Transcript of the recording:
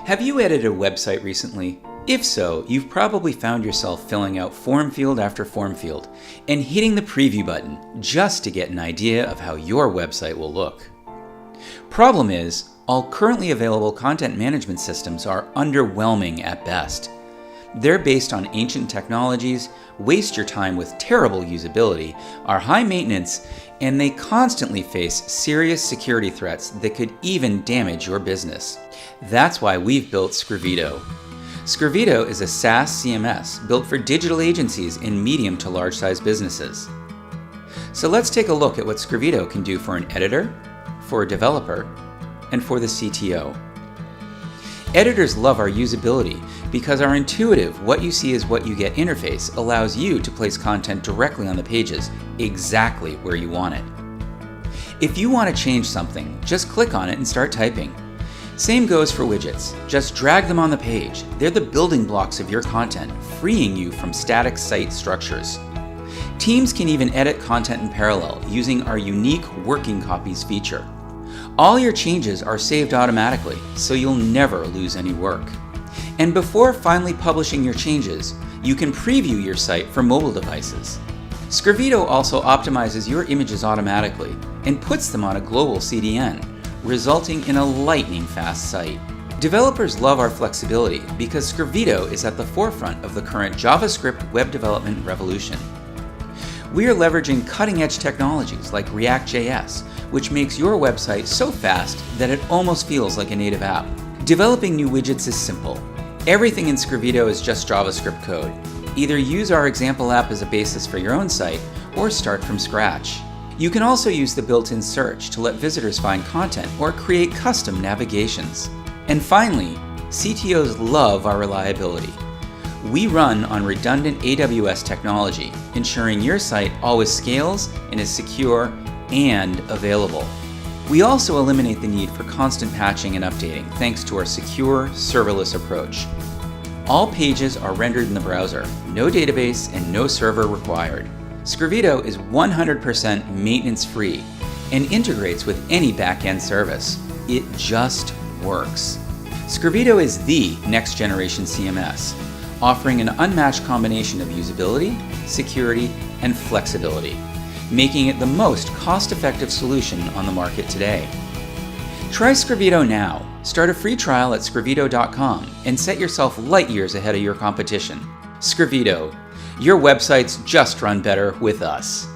Have you edited a website recently? If so, you've probably found yourself filling out form field after form field and hitting the preview button just to get an idea of how your website will look. Problem is, all currently available content management systems are underwhelming at best. They're based on ancient technologies, waste your time with terrible usability, are high maintenance, and they constantly face serious security threats that could even damage your business. That's why we've built Scrivito. Scrivito is a SaaS CMS built for digital agencies in medium to large-sized businesses. So let's take a look at what Scrivito can do for an editor, for a developer, and for the CTO. Editors love our usability because our intuitive what you see is what you get interface allows you to place content directly on the pages exactly where you want it. If you want to change something, just click on it and start typing. Same goes for widgets. Just drag them on the page. They're the building blocks of your content, freeing you from static site structures. Teams can even edit content in parallel using our unique working copies feature. All your changes are saved automatically, so you'll never lose any work. And before finally publishing your changes, you can preview your site for mobile devices. Scrivito also optimizes your images automatically and puts them on a global CDN, resulting in a lightning-fast site. Developers love our flexibility because Scrivito is at the forefront of the current JavaScript Web Development Revolution. We are leveraging cutting-edge technologies like react.js, which makes your website so fast that it almost feels like a native app. Developing new widgets is simple. Everything in Scrivito is just JavaScript code. Either use our example app as a basis for your own site, or start from scratch. You can also use the built-in search to let visitors find content or create custom navigations. And finally, CTOs love our reliability. We run on redundant AWS technology, ensuring your site always scales and is secure and available. We also eliminate the need for constant patching and updating thanks to our secure, serverless approach. All pages are rendered in the browser, no database and no server required. Scrivito is 100% maintenance-free and integrates with any back-end service. It just works. Scrivito is the next-generation CMS, offering an unmatched combination of usability, security, and flexibility, making it the most cost-effective solution on the market today. Try Scrivito now. Start a free trial at scrivito.com and set yourself light years ahead of your competition. Scrivito, your websites just run better with us.